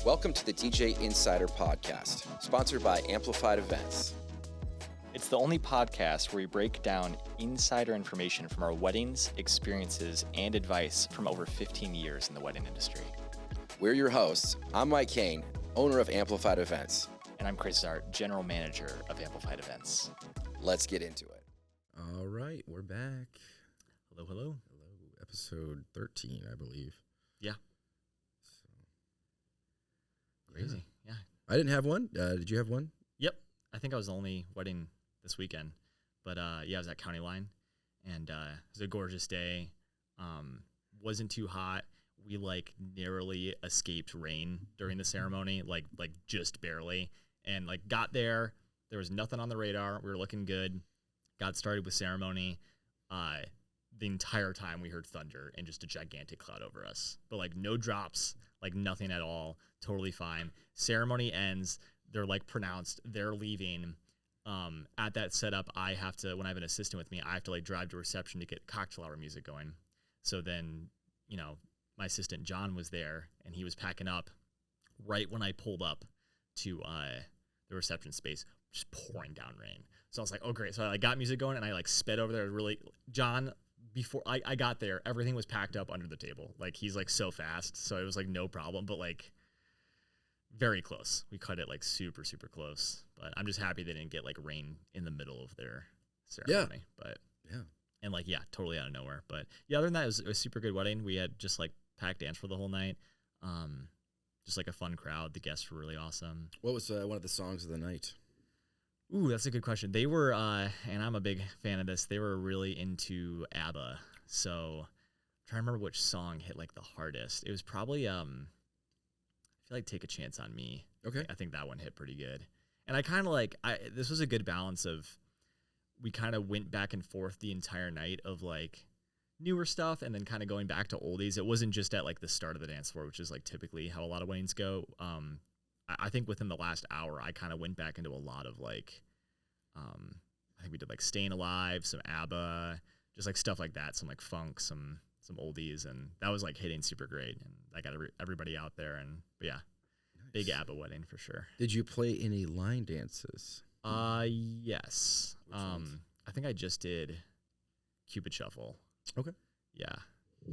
Welcome to the DJ Insider Podcast, sponsored by Amplified Events. It's the only podcast where we break down insider information from our weddings, experiences, and advice from over 15 years in the wedding industry. We're your hosts. I'm Mike Kane, owner of Amplified Events. And I'm Chris Zart, general manager of Amplified Events. Let's get into it. All right, we're back. Hello, hello. Hello, episode 13, I believe. Yeah. Crazy. Yeah. I didn't have one. Did you have one? Yep. I think I was the only wedding this weekend. But yeah, I was at County Line, and it was a gorgeous day. Wasn't too hot. We narrowly escaped rain during the ceremony, like just barely. And got there. There was nothing on the radar. We were looking good. Got started with ceremony. The entire time we heard thunder and just a gigantic cloud over us. But no drops, nothing at all. Totally fine. Ceremony ends. They're pronounced. They're leaving. At that setup, I have to, when I have an assistant with me, I have to drive to reception to get cocktail hour music going. So then, my assistant John was there and he was packing up right when I pulled up to the reception space, just pouring down rain. So I was like, oh great. So I got music going and I sped over there. John, before I got there, everything was packed up under the table. He's so fast. So it was no problem, but very close. We cut it super, super close. But I'm just happy they didn't get rain in the middle of their ceremony. Yeah. But yeah. And totally out of nowhere. But yeah, other than that, it was a super good wedding. We had just packed dance for the whole night. Just a fun crowd. The guests were really awesome. What was one of the songs of the night? Ooh, that's a good question. They were, and I'm a big fan of this, they were really into ABBA. So I'm trying to remember which song hit the hardest. It was probably, I feel Take a Chance on Me. Okay. I think that one hit pretty good. And I kind of this was a good balance of, we kind of went back and forth the entire night of newer stuff and then kind of going back to oldies. It wasn't just at the start of the dance floor, which is typically how a lot of weddings go. I think within the last hour, I kind of went back into a lot of I think we did Staying Alive, some ABBA, just stuff like that, some funk, some oldies, and that was hitting super great. And I got everybody out there, but yeah, nice. Big ABBA wedding for sure. Did you play any line dances? Yes. I think I just did Cupid Shuffle. Okay. Yeah.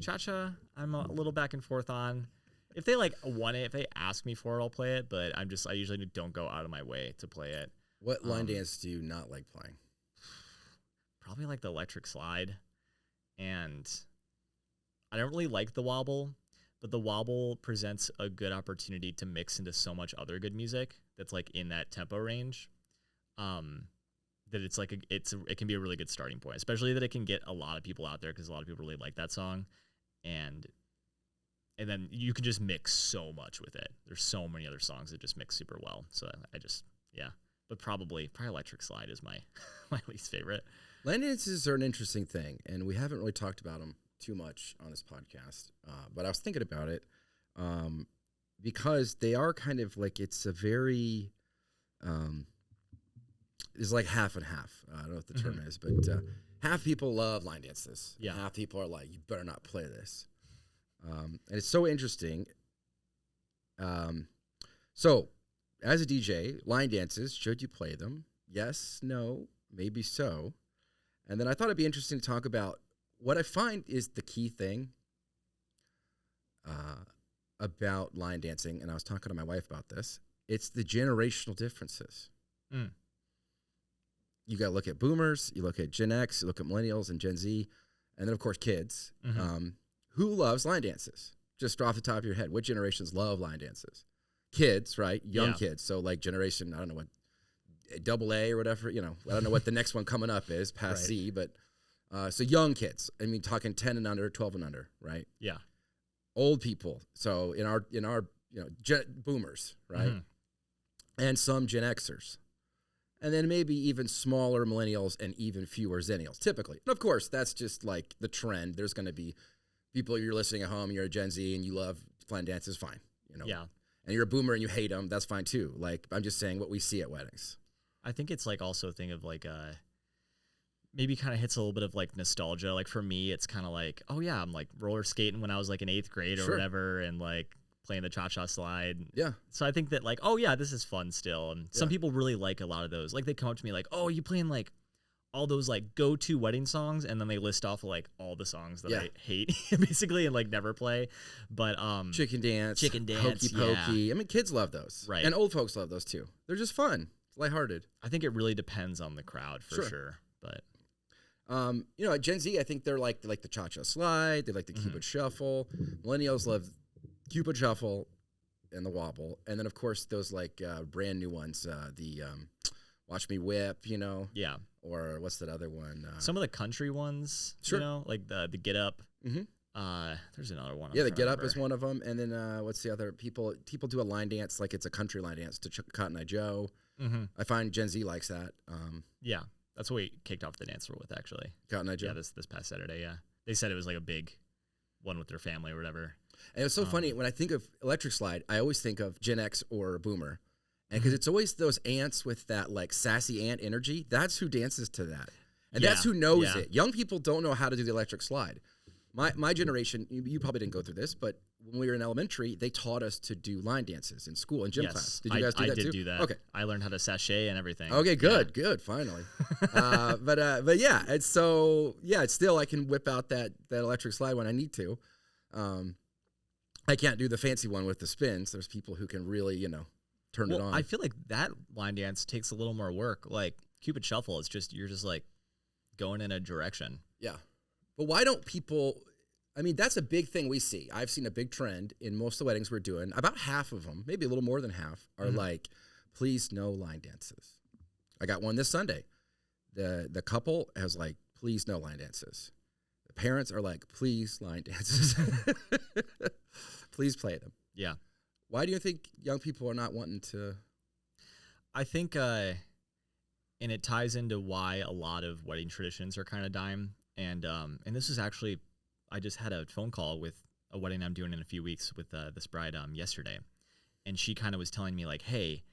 Cha-Cha, I'm a little back and forth on. If they want it, if they ask me for it, I'll play it, but I usually don't go out of my way to play it. What line dance do you not like playing? Probably the electric slide. And I don't really like the wobble, but the wobble presents a good opportunity to mix into so much other good music that's in that tempo range. That it can be a really good starting point, especially that it can get a lot of people out there because a lot of people really like that song. And then you can just mix so much with it. There's so many other songs that just mix super well. So yeah. But probably Electric Slide is my least favorite. Line dances are an interesting thing, and we haven't really talked about them too much on this podcast. But I was thinking about it because they are kind of it's a very, it's half and half. I don't know what the term is, but half people love line dances. Yeah. Half people are you better not play this. And it's so interesting. So, as a DJ, line dances, should you play them? Yes, no, maybe so. And then I thought it'd be interesting to talk about what I find is the key thing about line dancing, and I was talking to my wife about this. It's the generational differences. Mm. You got to look at boomers, you look at Gen X, you look at millennials and Gen Z, and then, of course, kids. Mm-hmm. Who loves line dances? Just off the top of your head, what generations love line dances? Kids, right? Young kids. So generation, I don't know what, AA or whatever, I don't know what the next one coming up is past right. Z, but so young kids. I mean, talking 10 and under, 12 and under, right? Yeah. Old people. So in our boomers, right? Mm-hmm. And some Gen Xers. And then maybe even smaller millennials and even fewer zennials, typically. And of course, that's just the trend. There's going to be people, you're listening at home, you're a Gen Z and you love line dances, fine. Yeah. And you're a boomer and you hate them, that's fine too. I'm just saying what we see at weddings. I think it's also a thing of maybe kind of hits a little bit of like for me, it's kind of oh yeah, I'm roller skating when I was in 8th grade or Sure. whatever, and playing the cha-cha slide. Yeah. So I think that like, oh yeah, this is fun still. And some people really like a lot of those. Like they come up to me like, oh, you playing like all those like go-to wedding songs, and then they list off like all the songs that I hate basically and like never play. But Chicken Dance, Hokey Pokey. I mean, kids love those, right? And old folks love those too. They're just fun. It's lighthearted. I think it really depends on the crowd for sure. But you know, at Gen Z, I think they like the cha-cha slide. They like the Cupid shuffle. Millennials love Cupid shuffle and the wobble, and then of course those like brand new ones, the Watch Me Whip, you know. Yeah. Or what's that other one? Some of the country ones, you know, like the Get Up. There's another one. Yeah, the Get Up is one of them. And then what's the other? People do a line dance like it's a country line dance to Cotton Eye Joe. I find Gen Z likes that. Yeah, that's what we kicked off the dance floor with, actually. Cotton Eye Joe? Yeah, this past Saturday, yeah. They said it was like a big one with their family or whatever. And it was so funny. When I think of electric slide, I always think of Gen X or Boomer. And because it's always those ants with that like sassy ant energy, that's who dances to that. And that's who knows it. Young people don't know how to do the electric slide. My generation, you probably didn't go through this, but when we were in elementary, they taught us to do line dances in school, in gym class. Did you guys do that too? I did do that. Okay. I learned how to sachet and everything. Okay, good, finally. But yeah, it's so, it's still, I can whip out that electric slide when I need to. I can't do the fancy one with the spins. There's people who can really, you know, turn it on. I feel like that line dance takes a little more work. Like Cupid Shuffle, you're just like going in a direction. Yeah. But why don't people, I mean, that's a big thing we see. I've seen a big trend in most of the weddings we're doing. About half of them, maybe a little more than half, are like, please no line dances. I got one this Sunday. The couple has like, please no line dances. The parents are like, please line dances. Please play them. Yeah. Why do you think young people are not wanting to? I think, and it ties into why a lot of wedding traditions are kind of dying. And this is actually, I just had a phone call with a wedding I'm doing in a few weeks with this bride yesterday. And she kind of was telling me like, hey,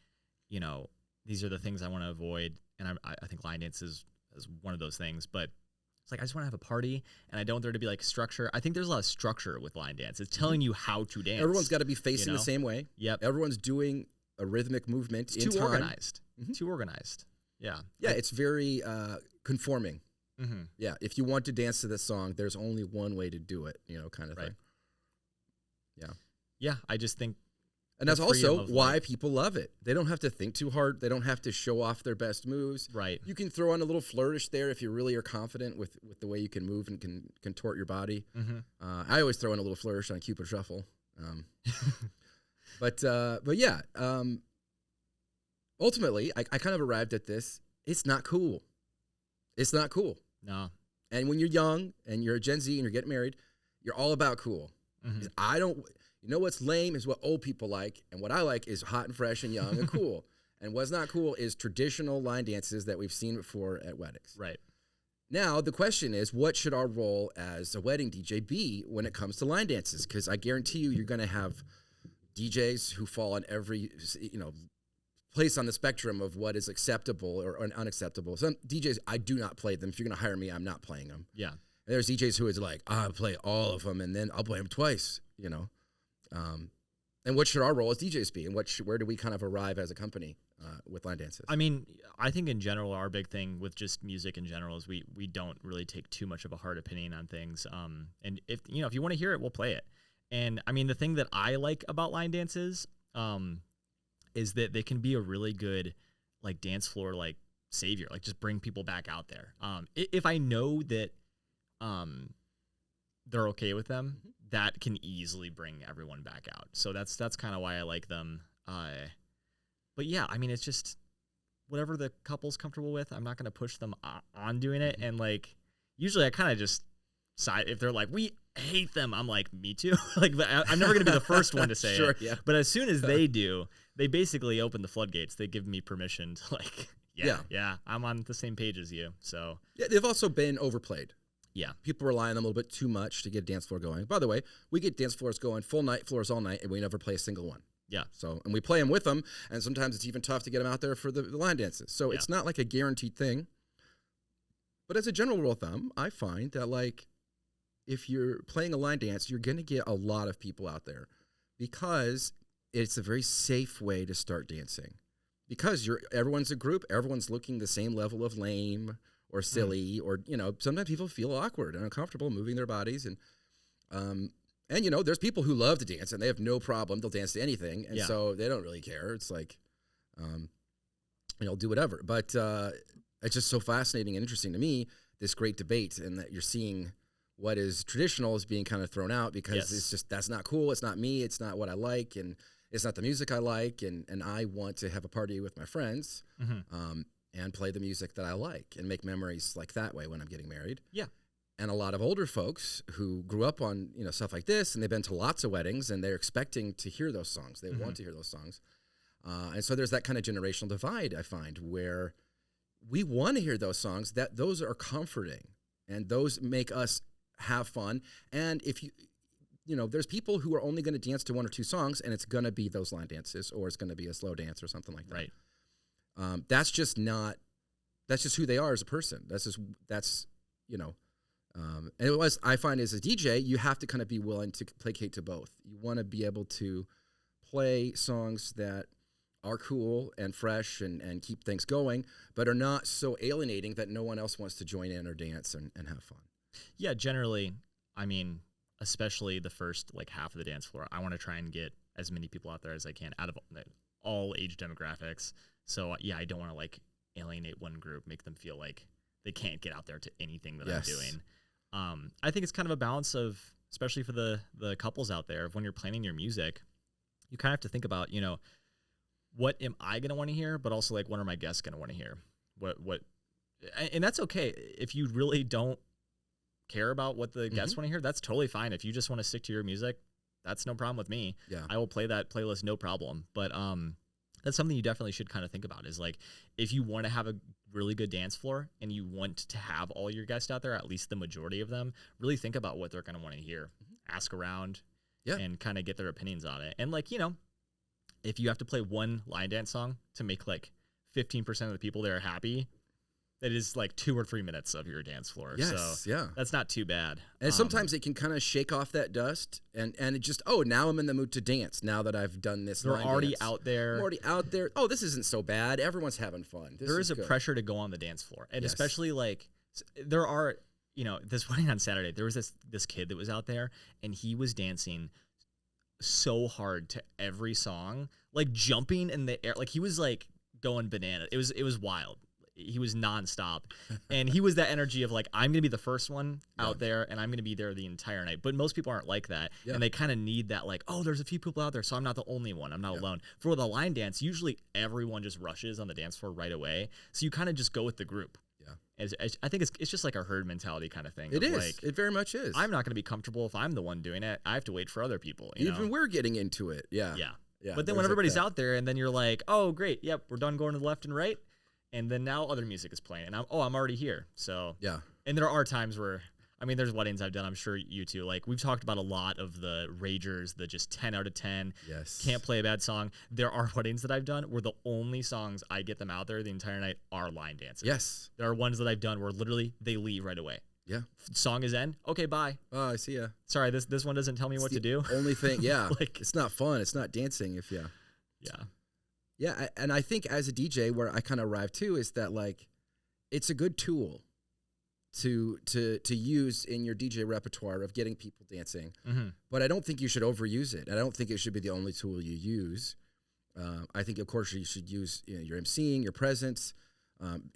you know, these are the things I want to avoid. And I think line dance is one of those things. But it's like, I just want to have a party, and I don't want there to be like structure. I think there's a lot of structure with line dance. It's telling you how to dance. Everyone's got to be facing the same way. Yep. Everyone's doing a rhythmic movement in time. Organized. Too organized. Yeah. Yeah, it's very conforming. Yeah, if you want to dance to this song, there's only one way to do it, you know, kind of thing. Yeah. Yeah, I just think. And that's also why people love it. They don't have to think too hard. They don't have to show off their best moves. Right. You can throw on a little flourish there if you really are confident with the way you can move and can contort your body. I always throw in a little flourish on Cupid Shuffle. But yeah, ultimately, I kind of arrived at this. It's not cool. It's not cool. No. And when you're young and you're a Gen Z and you're getting married, you're all about cool. You know what's lame is what old people like, and what I like is hot and fresh and young and cool. And what's not cool is traditional line dances that we've seen before at weddings. Right. Now, the question is, what should our role as a wedding DJ be when it comes to line dances? Because I guarantee you're going to have DJs who fall on every, place on the spectrum of what is acceptable or unacceptable. Some DJs, I do not play them. If you're going to hire me, I'm not playing them. Yeah. And there's DJs who is like, I'll play all of them, and then I'll play them twice, you know. And what should our role as DJs be, and where do we kind of arrive as a company with line dances? I mean, I think in general, our big thing with just music in general is we don't really take too much of a hard opinion on things. And if you want to hear it, we'll play it. And I mean, the thing that I like about line dances is that they can be a really good like dance floor like savior, like just bring people back out there. If I know that they're okay with them, that can easily bring everyone back out. So that's kind of why I like them. But yeah, I mean, it's just whatever the couple's comfortable with. I'm not going to push them on doing it. And like, usually I kind of just side, if they're like, we hate them, I'm like, me too. Like, I'm never going to be the first one to say it. Yeah. But as soon as they do, they basically open the floodgates. They give me permission to like, yeah, I'm on the same page as you. So yeah, they've also been overplayed. Yeah. People rely on them a little bit too much to get a dance floor going. By the way, we get dance floors going full night floors all night, and we never play a single one. Yeah. So, and we play them with them, and sometimes it's even tough to get them out there for the line dances. So it's not like a guaranteed thing. But as a general rule of thumb, I find that like if you're playing a line dance, you're going to get a lot of people out there because it's a very safe way to start dancing. Because everyone's a group, everyone's looking the same level of lame or silly, or sometimes people feel awkward and uncomfortable moving their bodies, and there's people who love to dance and they have no problem; they'll dance to anything, and so they don't really care. It's like, do whatever. But it's just so fascinating and interesting to me, this great debate, and that you're seeing what is traditional is being kind of thrown out because it's just, that's not cool. It's not me. It's not what I like, and it's not the music I like, and I want to have a party with my friends and play the music that I like and make memories like that way when I'm getting married. Yeah. And a lot of older folks who grew up on stuff like this, and they've been to lots of weddings, and they're expecting to hear those songs. They want to hear those songs. And so there's that kind of generational divide, I find, where we want to hear those songs, that those are comforting, and those make us have fun. And if there's people who are only going to dance to one or two songs, and it's going to be those line dances, or it's going to be a slow dance or something like that. Right. That's just who they are as a person. And I find as a DJ, you have to kind of be willing to placate to both. You want to be able to play songs that are cool and fresh and keep things going, but are not so alienating that no one else wants to join in or dance and have fun. Yeah, generally, I mean, especially the first half of the dance floor, I want to try and get as many people out there as I can out of all age demographics. So I don't want to alienate one group, make them feel like they can't get out there to anything that I'm doing. I think it's kind of a balance of, especially for the couples out there, when you're planning your music, you kind of have to think about, what am I going to want to hear, but also what are my guests going to want to hear? And that's okay. If you really don't care about what the guests want to hear, that's totally fine. If you just want to stick to your music, that's no problem with me. Yeah. I will play that playlist, no problem. But that's something you definitely should kind of think about, is if you want to have a really good dance floor and you want to have all your guests out there, at least the majority of them, really think about what they're going to want to hear. Ask around and kind of get their opinions on it. And if you have to play one line dance song to make 15% of the people there happy, that is 2 or 3 minutes of your dance floor. Yes, so that's not too bad. And sometimes it can kind of shake off that dust and it just, now I'm in the mood to dance now that I've done this. They're already out there. I'm already out there. Oh, this isn't so bad. Everyone's having fun. There is a pressure to go on the dance floor. And especially there are, this wedding on Saturday, there was this kid that was out there and he was dancing so hard to every song, jumping in the air. He was going banana. It was wild. He was nonstop, and he was that energy of I'm going to be the first one out there, and I'm going to be there the entire night. But most people aren't like that, and they kind of need that there's a few people out there, so I'm not the only one. I'm not alone. For the line dance, usually everyone just rushes on the dance floor right away, so you kind of just go with the group. Yeah, I think it's just a herd mentality kind of thing. It is. It very much is. I'm not going to be comfortable if I'm the one doing it. I have to wait for other people. Even we're getting into it. Yeah. But then when everybody's out there, and then you're oh great, yep, we're done going to the left and right. And then now other music is playing, and I'm already here. So yeah. And there are times where, there's weddings I've done. I'm sure you too. We've talked about a lot of the ragers, the just 10 out of 10. Yes. Can't play a bad song. There are weddings that I've done where the only songs I get them out there the entire night are line dances. Yes. There are ones that I've done where literally they leave right away. Yeah. Song is end. Okay, bye. Oh, I see ya. Sorry, this one doesn't tell me what to do. Only thing, yeah. It's not fun. It's not dancing. Yeah, and I think as a DJ, where I kind of arrive too, is that it's a good tool to use in your DJ repertoire of getting people dancing. But I don't think you should overuse it. I don't think it should be the only tool you use. I think, of course, you should use your emceeing, your presence,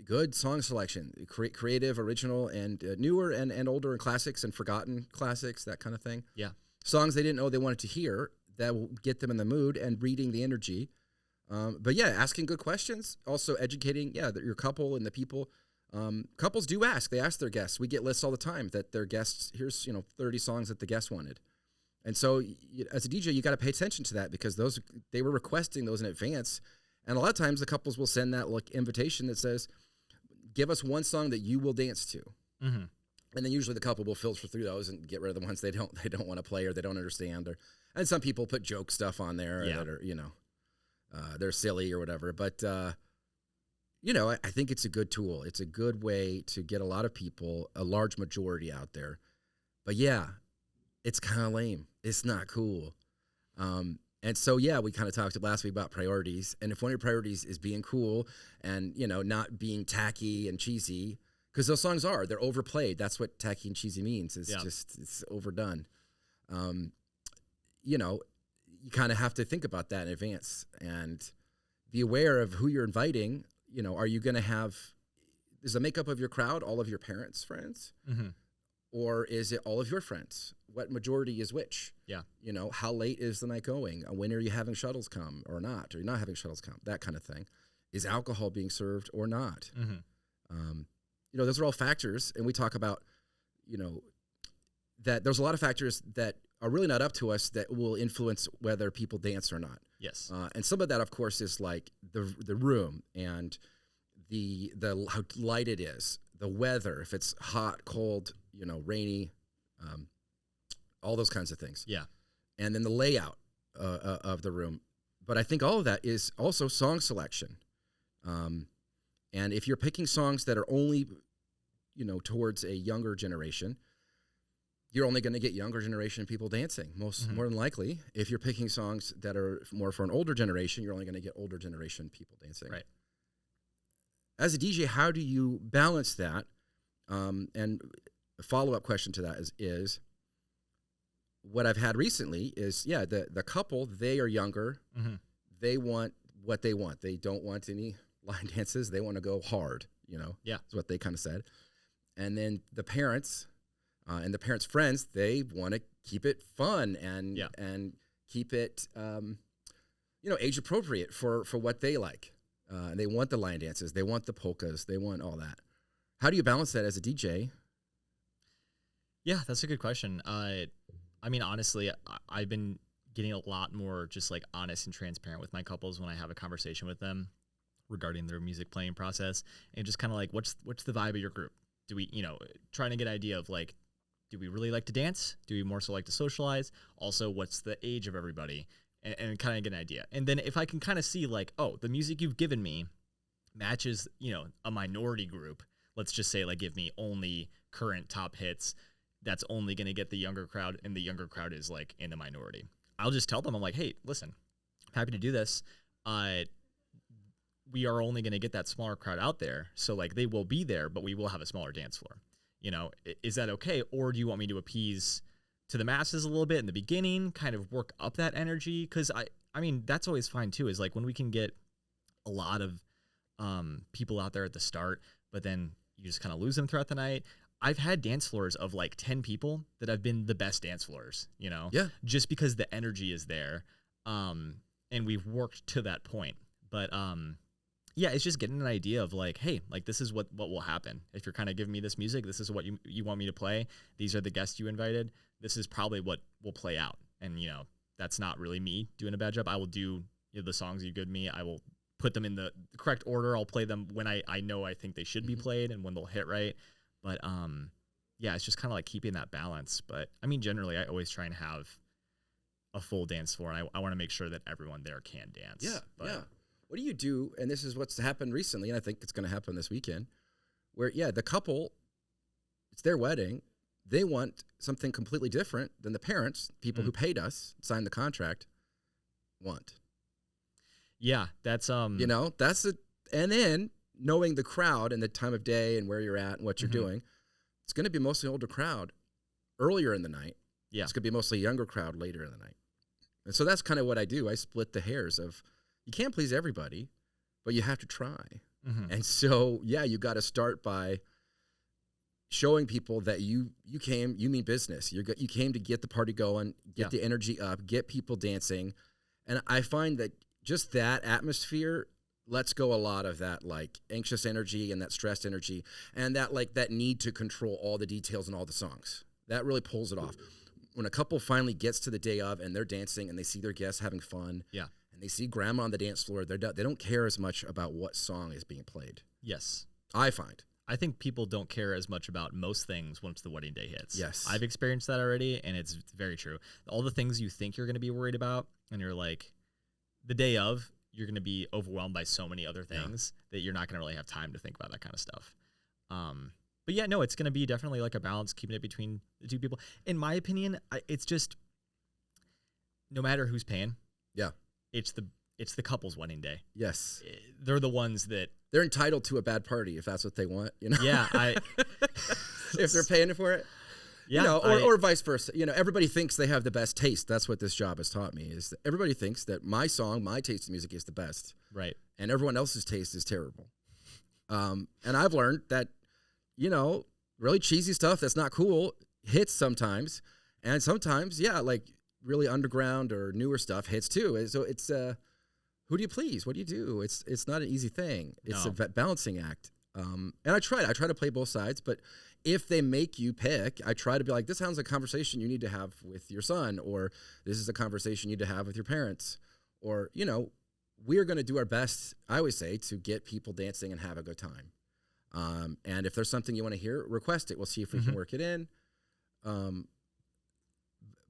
good song selection, creative, original, and newer and older, and classics and forgotten classics, that kind of thing. Yeah, songs they didn't know they wanted to hear that will get them in the mood, and reading the energy. But yeah, asking good questions, also educating, your couple and the people. Couples do ask. They ask their guests. We get lists all the time that their guests, here's 30 songs that the guest wanted. And so as a DJ, you got to pay attention to that, because they were requesting those in advance. And a lot of times the couples will send that invitation that says, give us one song that you will dance to. And then usually the couple will filter through those and get rid of the ones they don't want to play, or they don't understand. And some people put joke stuff on there that are, they're silly or whatever. But, I think it's a good tool. It's a good way to get a lot of people, a large majority out there. But yeah, it's kind of lame. It's not cool. And so, yeah, we kind of talked last week about priorities. And if one of your priorities is being cool and, not being tacky and cheesy, because those songs they're overplayed. That's what tacky and cheesy means. It's it's overdone. You kind of have to think about that in advance and be aware of who you're inviting. Are you going to have, is the makeup of your crowd all of your parents' friends? Mm-hmm. Or is it all of your friends? What majority is which? Yeah. How late is the night going? When are you having shuttles come or not? Or you're not having shuttles come? That kind of thing. Is alcohol being served or not? Mm-hmm. Those are all factors. And we talk about, that there's a lot of factors that are really not up to us that will influence whether people dance or not. Yes. And some of that, of course, is like the room and the how light it is, the weather, if it's hot, cold, rainy, all those kinds of things. Yeah. And then the layout of the room. But I think all of that is also song selection. And if you're picking songs that are only, towards a younger generation, you're only going to get younger generation people dancing, more than likely. If you're picking songs that are more for an older generation, you're only going to get older generation people dancing. Right. As a DJ, how do you balance that? And a follow-up question to that is what I've had recently is, the couple, they are younger. Mm-hmm. They want what they want. They don't want any line dances. They want to go hard, Yeah. is what they kind of said. And then the parents and the parents' friends, they want to keep it fun and keep it, age appropriate for what they like. They want the line dances. They want the polkas. They want all that. How do you balance that as a DJ? Yeah, that's a good question. Honestly, I've been getting a lot more just like honest and transparent with my couples when I have a conversation with them regarding their music playing process, and just kind of like, what's the vibe of your group? Do we, trying to get an idea of like, do we really like to dance? Do we more so like to socialize? Also, what's the age of everybody? And kind of get an idea. And then if I can kind of see like, oh, the music you've given me matches, a minority group. Let's just say like, give me only current top hits. That's only going to get the younger crowd, and the younger crowd is like in the minority. I'll just tell them, I'm like, hey, listen, I'm happy to do this. We are only going to get that smaller crowd out there. So like they will be there, but we will have a smaller dance floor. Is that okay? Or do you want me to appease to the masses a little bit in the beginning, kind of work up that energy? Because I mean, that's always fine too, is like when we can get a lot of people out there at the start, but then you just kind of lose them throughout the night. I've had dance floors of like 10 people that have been the best dance floors, Yeah. just because the energy is there. And we've worked to that point. But it's just getting an idea of like, hey, like this is what will happen. If you're kind of giving me this music, this is what you want me to play. These are the guests you invited. This is probably what will play out. And, that's not really me doing a bad job. I will do the songs you give me. I will put them in the correct order. I'll play them when I know I think they should be played and when they'll hit right. But it's just kind of like keeping that balance. But I mean, generally, I always try and have a full dance floor, and I want to make sure that everyone there can dance. Yeah, But What do you do? And this is what's happened recently, and I think it's going to happen this weekend, where, the couple, it's their wedding. They want something completely different than the parents, people who paid us, signed the contract, want. Yeah, that's that's it. And then knowing the crowd and the time of day and where you're at and what you're doing, it's going to be mostly older crowd earlier in the night. Yeah. It's going to be mostly younger crowd later in the night. And so that's kind of what I do. I split the hairs of, you can't please everybody, but you have to try. Mm-hmm. And so, you got to start by showing people that you mean business. You came to get the party going, get the energy up, get people dancing. And I find that just that atmosphere lets go a lot of that like anxious energy and that stressed energy and that like that need to control all the details and all the songs. That really pulls it off. When a couple finally gets to the day of and they're dancing and they see their guests having fun, and they see grandma on the dance floor, they don't care as much about what song is being played. Yes. I find. I think people don't care as much about most things once the wedding day hits. Yes. I've experienced that already, and it's very true. All the things you think you're going to be worried about, and you're like, the day of, you're going to be overwhelmed by so many other things that you're not going to really have time to think about that kind of stuff. But it's going to be definitely like a balance, keeping it between the two people. In my opinion, it's just, no matter who's paying, Yeah. it's the couple's wedding day. Yes. They're the ones that They're entitled to a bad party if that's what they want, you know? yeah, If they're paying for it. yeah, You know, or vice versa. You know, everybody thinks they have the best taste. That's what this job has taught me, is that everybody thinks that my song, my taste in music is the best, right. and everyone else's taste is terrible. And I've learned that, you know, really cheesy stuff that's not cool hits sometimes. And sometimes, yeah, like really underground or newer stuff hits too. And so it's, who do you please? What do you do? It's not an easy thing. It's No. a balancing act. And I try to play both sides, but if they make you pick, I try to be like, this sounds like a conversation you need to have with your son, or this is a conversation you need to have with your parents, or, you know, we are going to do our best, I always say, to get people dancing and have a good time. And if there's something you want to hear, request it. We'll see if we can work it in.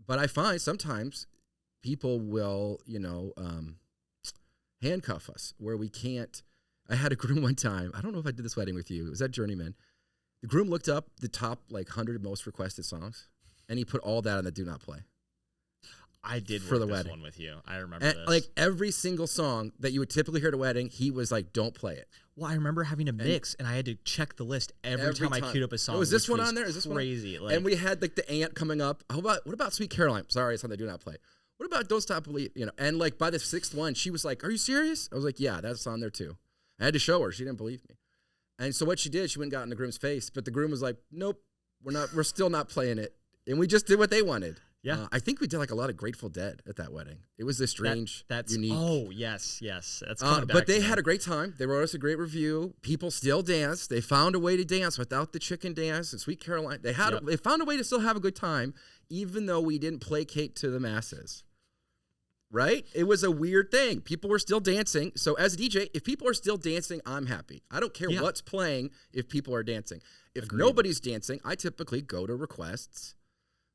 But I find sometimes people will, you know, handcuff us where we can't. I had a groom one time. I don't know if I did this wedding with you. It was at Journeyman. The groom looked up the top like 100 most requested songs, and he put all that on the do not play. I did for work the this wedding. one with you. I remember And this. like every single song that you would typically hear at a wedding, he was like, "Don't play it." Well, I remember having a mix, and I had to check the list every time I queued up a song. Oh, is this which one was on there? Is this crazy? One on? And we had like the ant coming up. What about Sweet Caroline? Sorry, it's on the do not play. What about Don't Stop Believing? You know, and like by the sixth one, she was like, "Are you serious?" I was like, "Yeah, that's on there too." I had to show her. She didn't believe me. And so what she did, she went and got in the groom's face, but the groom was like, "Nope, we're still not playing it." And we just did what they wanted. Yeah. I think we did like a lot of Grateful Dead at that wedding. It was this strange, that's unique. Oh yes, that's coming back. But they to me. had a great time. They wrote us a great review. People still danced. They found a way to dance without the chicken dance and Sweet Caroline. They found a way to still have a good time, even though we didn't placate to the masses. Right? It was a weird thing. People were still dancing. So as a DJ, if people are still dancing, I'm happy. I don't care what's playing if people are dancing. If nobody's dancing, I typically go to requests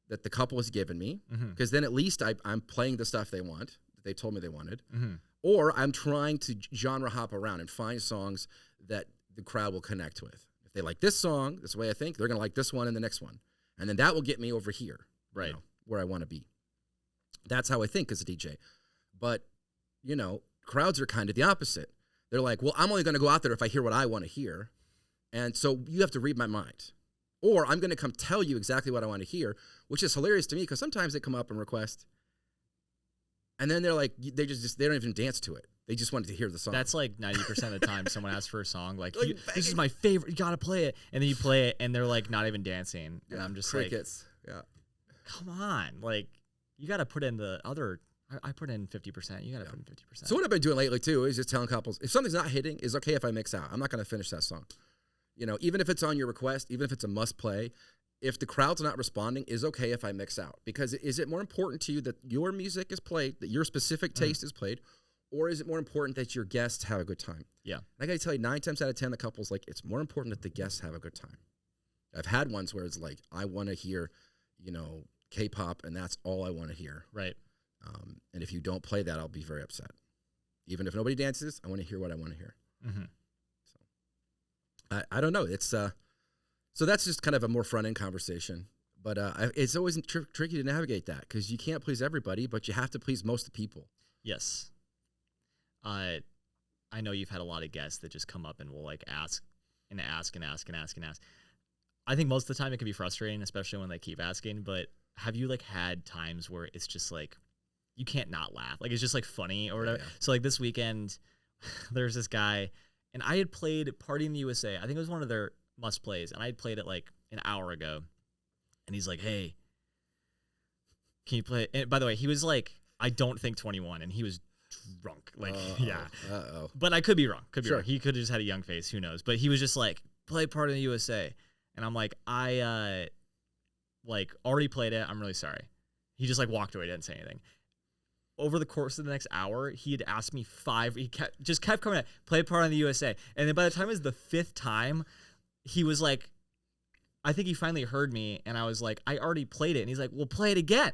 that the couple has given me, because then at least I'm playing the stuff they want, that they told me they wanted, or I'm trying to genre hop around and find songs that the crowd will connect with. If they like this song, this is the way I think, they're going to like this one and the next one. And then that will get me over here, Right. you know, where I want to be. That's how I think as a DJ. But, you know, crowds are kind of the opposite. They're like, well, I'm only going to go out there if I hear what I want to hear. And so you have to read my mind. Or I'm going to come tell you exactly what I want to hear, which is hilarious to me because sometimes they come up and request, and then they're like, they don't even dance to it. They just wanted to hear the song. That's like 90% of the time someone asks for a song, like, Like, this is my favorite, you gotta play it. And then you play it, and they're like not even dancing. And I'm just crickets. like, come on. Like, you gotta put in the other, I put in 50%. You gotta put in 50%. So what I've been doing lately too is just telling couples, if something's not hitting, it's okay if I mix out. I'm not going to finish that song. You know, even if it's on your request, even if it's a must play, if the crowd's not responding, is okay if I mix out. Because is it more important to you that your music is played, that your specific taste is played, or is it more important that your guests have a good time? Yeah. I got to tell you, 9 times out of 10, the couple's like, it's more important that the guests have a good time. I've had ones where it's like, I want to hear, you know, K-pop, and that's all I want to hear. Right. And if you don't play that, I'll be very upset. Even if nobody dances, I want to hear what I want to hear. So I don't know. It's so that's just kind of a more front end conversation. But it's always tricky to navigate that because you can't please everybody, but you have to please most of the people. Yes. I know you've had a lot of guests that just come up and will like ask and ask and ask and ask and ask. I think most of the time it can be frustrating, especially when they keep asking. But have you like had times where it's just like you can't not laugh? Like it's just like funny or whatever. Yeah. So like this weekend, there's this guy, and I had played Party in the USA. I think it was one of their must plays, and I had played it like an hour ago. And he's like, "Hey, can you play?" And by the way, he was like, I don't think 21, and he was drunk. Like, yeah. Uh-oh. But I could be wrong. Could be Sure. wrong. He could have just had a young face. Who knows? But he was just like, play Party in the USA. And I'm like, I like already played it. I'm really sorry. He just like walked away, didn't say anything. Over the course of the next hour, he had asked me 5. He kept coming at, play Party in the USA. And then by the time it was the 5th time, he was like, I think he finally heard me. And I was like, I already played it. And he's like, well, play it again.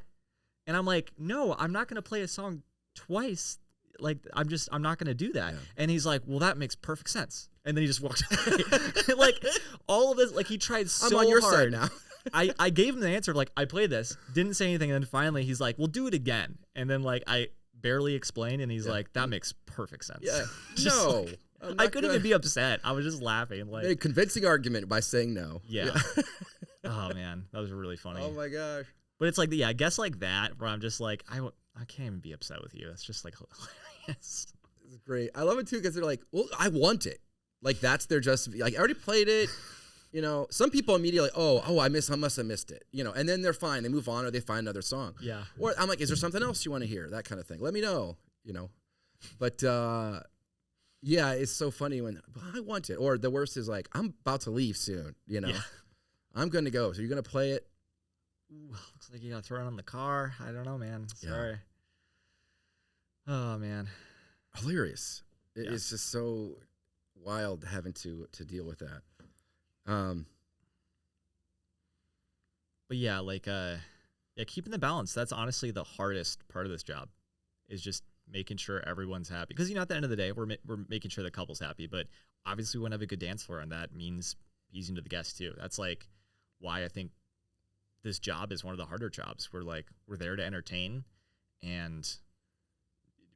And I'm like, no, I'm not going to play a song twice. Like, I'm not going to do that. Yeah. And he's like, well, that makes perfect sense. And then he just walked away. Like, all of this, like, he tried so hard. I'm on your side now. I gave him the answer of like, I played this, didn't say anything, and then finally he's like, well, do it again. And then like I barely explained, and he's like, that makes perfect sense. Yeah. Just No. like, I couldn't even be upset. I was just laughing. Made a Like, convincing argument by saying no. yeah. Oh man, that was really funny. Oh my gosh. But it's like, yeah, I guess like that, where I'm just like, I can't even be upset with you. It's just like hilarious. It's great. I love it too because they're like, well, I want it. Like that's their justification. Like I already played it. You know, some people immediately, I must have missed it. You know, and then they're fine. They move on or they find another song. Yeah. Or I'm like, is there something else you want to hear? That kind of thing. Let me know. You know, but yeah, it's so funny when I want it. Or the worst is like, I'm about to leave soon. You know, Yeah. I'm going to go. So you're going to play it. Ooh, looks like you got thrown on the car. I don't know, man. Yeah. Sorry. Oh man. Hilarious. Yeah. It's just so wild having to deal with that. But yeah, like yeah, keeping the balance. That's honestly the hardest part of this job, is just making sure everyone's happy. Because at the end of the day, we're making sure the couple's happy. But obviously, we want to have a good dance floor, and that means easing to the guests too. That's like why I think this job is one of the harder jobs. We're there to entertain, and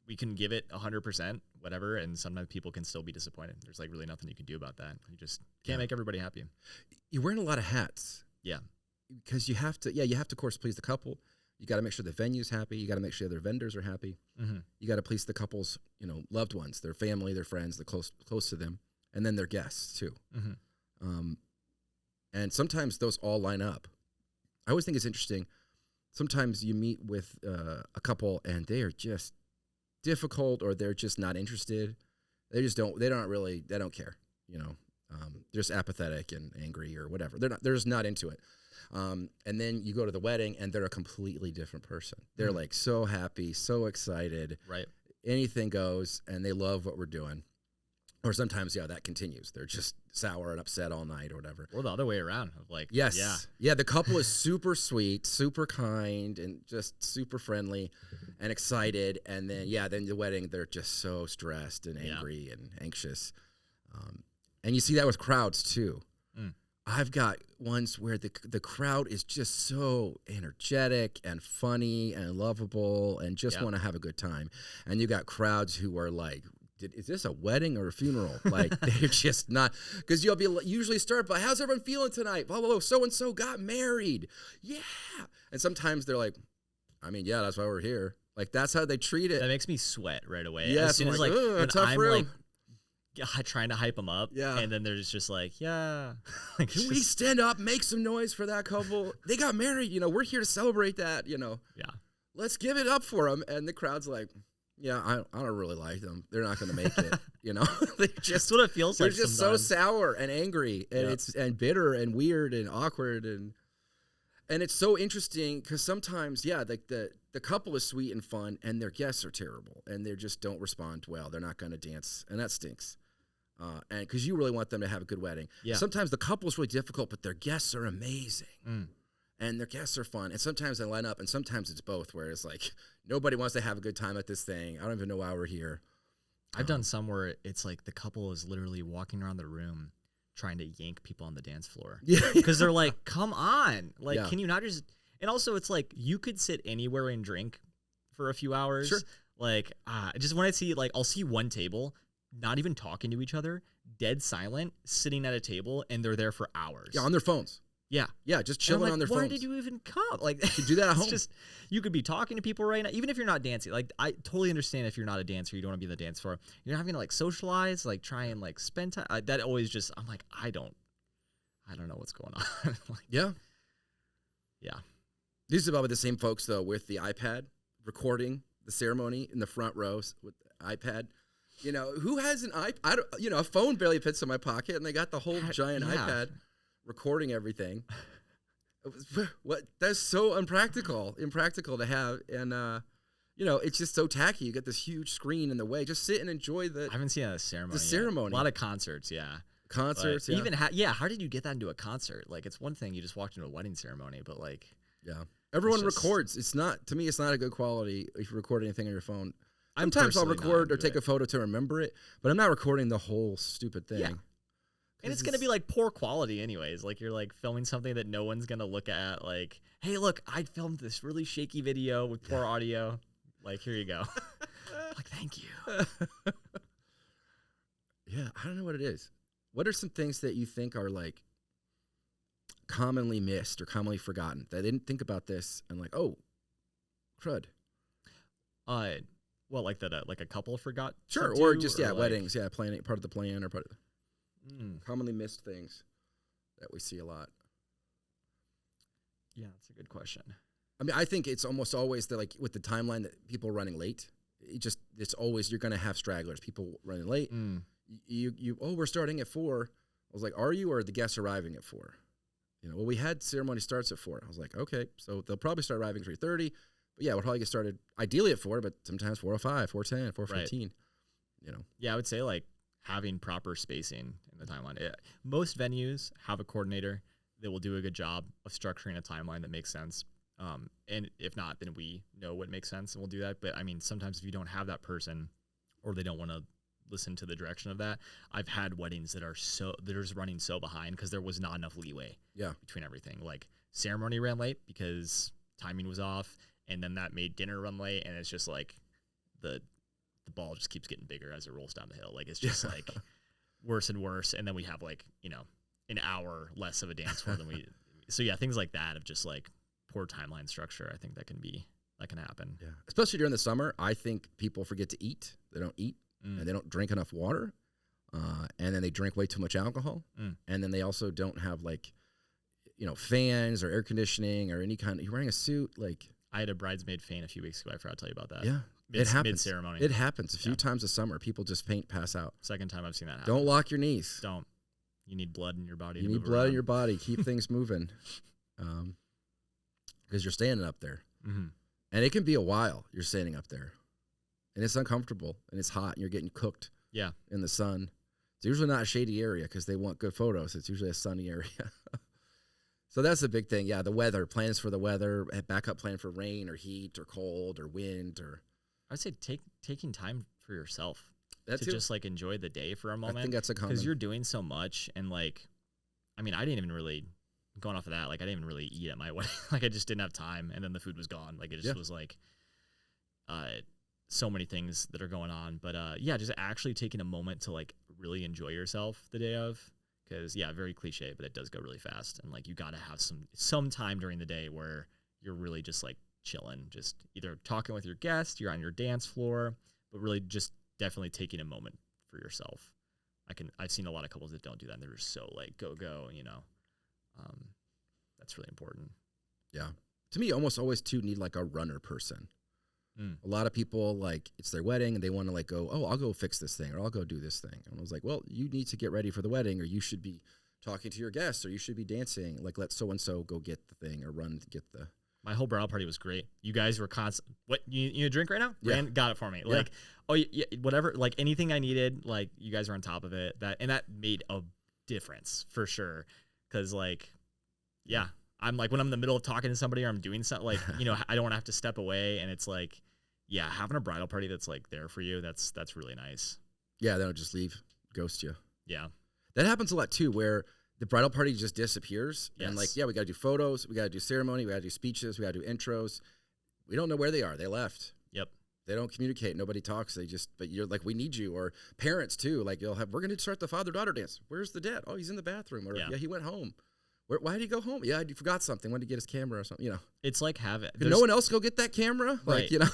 we can give it 100%, whatever. And sometimes people can still be disappointed. There's like really nothing you can do about that. You just can't make everybody happy. You're wearing a lot of hats. Yeah. Because you have to, of course, please the couple. You got to make sure the venue's happy. You got to make sure their vendors are happy. Mm-hmm. You got to please the couple's, loved ones, their family, their friends, the close to them, and then their guests too. Mm-hmm. And sometimes those all line up. I always think it's interesting. Sometimes you meet with a couple and they are just difficult, or they're just not interested. They don't care. They're just apathetic and angry or whatever. They're just not into it. And then you go to the wedding and they're a completely different person. They're like so happy, so excited. Right. Anything goes, and they love what we're doing. Or sometimes, that continues. They're just sour and upset all night or whatever. Or the other way around. Of like, Yes. yeah. Yeah, the couple is super sweet, super kind, and just super friendly and excited. And then, then the wedding, they're just so stressed and angry and anxious. And you see that with crowds too. Mm. I've got ones where the crowd is just so energetic and funny and lovable and just want to have a good time. And you got crowds who are like, is this a wedding or a funeral? Like they're just not, because you'll be usually start by, how's everyone feeling tonight? Blah, blah, blah. So-and-so got married. Yeah. And sometimes they're like, that's why we're here. Like that's how they treat it. That makes me sweat right away. Yeah, as soon as like when tough I'm room. like trying to hype them up, Yeah. and then they're just like, yeah. Like, Can we stand up, make some noise for that couple? They got married. We're here to celebrate that. Yeah. Let's give it up for them. And the crowd's like, I don't really like them. They're not going to make it. They just, That's what it feels they're like. just sometimes. so sour and angry, and and bitter and weird and awkward, and it's so interesting because sometimes, like the couple is sweet and fun, and their guests are terrible, and they just don't respond well. They're not going to dance, and that stinks. And because you really want them to have a good wedding. Yeah. Sometimes the couple is really difficult, but their guests are amazing. Mm. And their guests are fun. And sometimes they line up, and sometimes it's both, where it's like, nobody wants to have a good time at this thing. I don't even know why we're here. I've done some where it's like the couple is literally walking around the room trying to yank people on the dance floor. Yeah. Because they're like, come on. Like, Yeah. can you not just. And also, it's like, you could sit anywhere and drink for a few hours. Sure. Like, just when I see, like, I'll see one table, not even talking to each other, dead silent, sitting at a table, and they're there for hours. Yeah, on their phones. Yeah. Yeah, just And I'm chilling like, on their why phones. did you even come? Like, You do that at it's home. Just, you could be talking to people right now, even if you're not dancing. Like, I totally understand if you're not a dancer, you don't want to be on the dance floor. You're having to like socialize, like try and like spend time. That always just, I'm like, I don't know what's going on. Like, Yeah. yeah. These are probably the same folks, though, with the iPad recording the ceremony in the front rows with the iPad. Who has an iPad? A phone barely fits in my pocket, and they got the whole giant yeah. iPad recording everything. What? That's so impractical to have, and it's just so tacky. You get this huge screen in the way. Just sit and enjoy I haven't seen a ceremony. yet. A lot of concerts, yeah. concerts. But Yeah. even how did you get that into a concert? Like, it's one thing you just walked into a wedding ceremony, but like, Yeah. Everyone just- records. It's not, to me, it's not a good quality if you record anything on your phone. I'm Sometimes I'll personally not record or into take it. a photo to remember it, but I'm not recording the whole stupid thing. Yeah. And it's going to be like poor quality anyways. Like you're like filming something that no one's going to look at. Like, hey, look, I filmed this really shaky video with poor audio. Like, here you go. Like, thank you. Yeah, I don't know what it is. What are some things that you think are like commonly missed or commonly forgotten? That I didn't think about this and like, oh, crud. Well, like that, like a couple forgot. Sure, to or do, just or like, weddings, planning part of the plan or part of the commonly missed things that we see a lot. Yeah, that's a good question. I mean, I think it's almost always that like with the timeline that people running late. It's always you're going to have stragglers, people running late. We're starting at 4. I was like, are you, or are the guests arriving at 4? Well, we had ceremony starts at 4. I was like, okay, so they'll probably start arriving at 3:30. But yeah, we'll probably get started ideally at 4, but sometimes 4:05, 4:10, 4:15. Right. Yeah, I would say like having proper spacing in the timeline. Most venues have a coordinator that will do a good job of structuring a timeline that makes sense. And if not, then we know what makes sense and we'll do that. But I mean, sometimes if you don't have that person or they don't want to listen to the direction of that, I've had weddings that are just running so behind because there was not enough leeway between everything. Like ceremony ran late because timing was off, and then that made dinner run late, and it's just like the ball just keeps getting bigger as it rolls down the hill. Like it's just like worse and worse, and then we have like, an hour less of a dance floor than we. So yeah, things like that of just like poor timeline structure. I think that can happen. Yeah, especially during the summer. I think people forget to eat. They don't eat, and they don't drink enough water, and then they drink way too much alcohol, and then they also don't have like, fans or air conditioning or any kind of. You're wearing a suit, like. I had a bridesmaid faint a few weeks ago. I forgot to tell you about that. Yeah. It happens. Mid-ceremony. It happens a few times a summer. People just faint, pass out. Second time I've seen that happen. Don't lock your knees. Don't. You need blood in your body. You need blood in your body. Keep things moving. Because you're standing up there. Mm-hmm. And it can be a while you're standing up there. And it's uncomfortable. And it's hot. And you're getting cooked in the sun. It's usually not a shady area because they want good photos. It's usually a sunny area. So that's the big thing. Yeah, the weather, plans for the weather, a backup plan for rain or heat or cold or wind or. I'd say taking time for yourself to too. Just like enjoy the day for a moment. I think that's a common. Because you're doing so much, and like, I mean, I didn't even really, going off of that, like I didn't even really eat at my wedding. Like I just didn't have time, and then the food was gone. Like it just was like, so many things that are going on. But just actually taking a moment to like really enjoy yourself the day of. Because, very cliche, but it does go really fast. And, like, you got to have some time during the day where you're really just, like, chilling. Just either talking with your guest, you're on your dance floor, but really just definitely taking a moment for yourself. I've seen a lot of couples that don't do that, and they're just so, like, go. That's really important. Yeah. To me, almost always, too, need, like, a runner person. A lot of people, like, it's their wedding, and they want to, like, go, oh, I'll go fix this thing, or I'll go do this thing. And I was like, well, you need to get ready for the wedding, or you should be talking to your guests, or you should be dancing. Like, let so-and-so go get the thing, or run to get the... My whole bridal party was great. You guys were constant. What, you drink right now? Yeah. Got it for me. Yeah. Like, whatever, like, anything I needed, like, you guys were on top of it. That made a difference, for sure. Because, like, I'm like, when I'm in the middle of talking to somebody or I'm doing something, like, I don't want to have to step away. And it's like, having a bridal party that's like there for you, that's really nice. Yeah, they don't just leave, ghost you. Yeah. That happens a lot too, where the bridal party just disappears. Yes. And like, we got to do photos, we got to do ceremony, we got to do speeches, we got to do intros. We don't know where they are. They left. Yep. They don't communicate. Nobody talks. But you're like, we need you. Or parents too. Like we're going to start the father-daughter dance. Where's the dad? Oh, he's in the bathroom. Or he went home. Why did he go home? Yeah, he forgot something. Wanted to get his camera or something. It's like having. Can no one else go get that camera? Right. Like,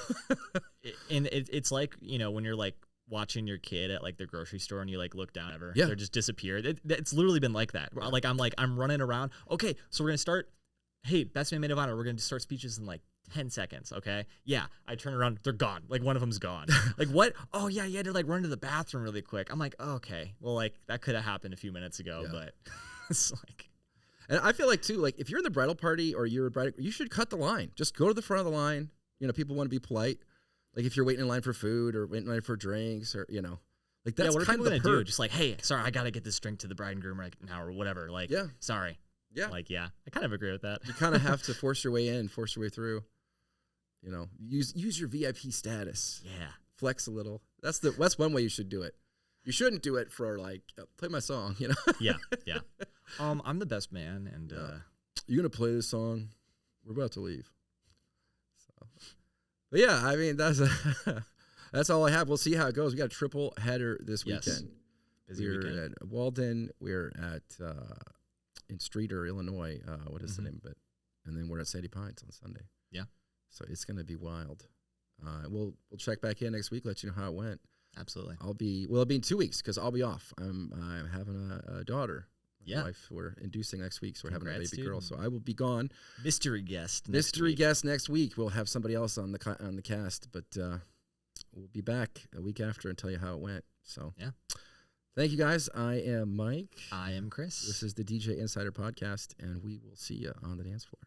and it's like, when you're like watching your kid at like the grocery store and you like look down ever. Yeah. They're just disappeared. It's literally been like that. Like I'm running around. Okay, so we're gonna start. Hey, best man, maid of honor. We're gonna start speeches in like 10 seconds. Okay. Yeah. I turn around. They're gone. Like one of them's gone. Like what? Oh yeah. You had to like run to the bathroom really quick. I'm like, oh, okay. Well, like that could have happened a few minutes ago, but it's like. And I feel like too, like if you're in the bridal party or you're a bride, you should cut the line. Just go to the front of the line. People want to be polite. Like if you're waiting in line for food or waiting in line for drinks or like that's what are kind people of the gonna perk. do? Just like, hey, sorry, I gotta get this drink to the bride and groom right now or whatever. Like, sorry. Yeah. Like, I kind of agree with that. You kind of have to force your way in, force your way through. Use your VIP status. Yeah. Flex a little. That's one way you should do it. You shouldn't do it for like play my song, you know. Yeah. I'm the best man, and You gonna play this song? We're about to leave. So, but yeah, I mean that's all I have. We'll see how it goes. We got a triple header this weekend. Busy we're weekend. at Walden. We're at in Streeter, Illinois. What is the name of it? And then we're at Sandy Pines on Sunday. Yeah. So it's gonna be wild. We'll check back in next week. Let you know how it went. Absolutely. It'll be in 2 weeks because I'll be off. I'm having a daughter. My wife, we're inducing next week, so we're having a baby girl. So I will be gone. Mystery guest. Guest next week. We'll have somebody else on the cast, but we'll be back a week after and tell you how it went. So yeah. Thank you guys. I am Mike. I am Chris. This is the DJ Insider Podcast, and we will see you on the dance floor.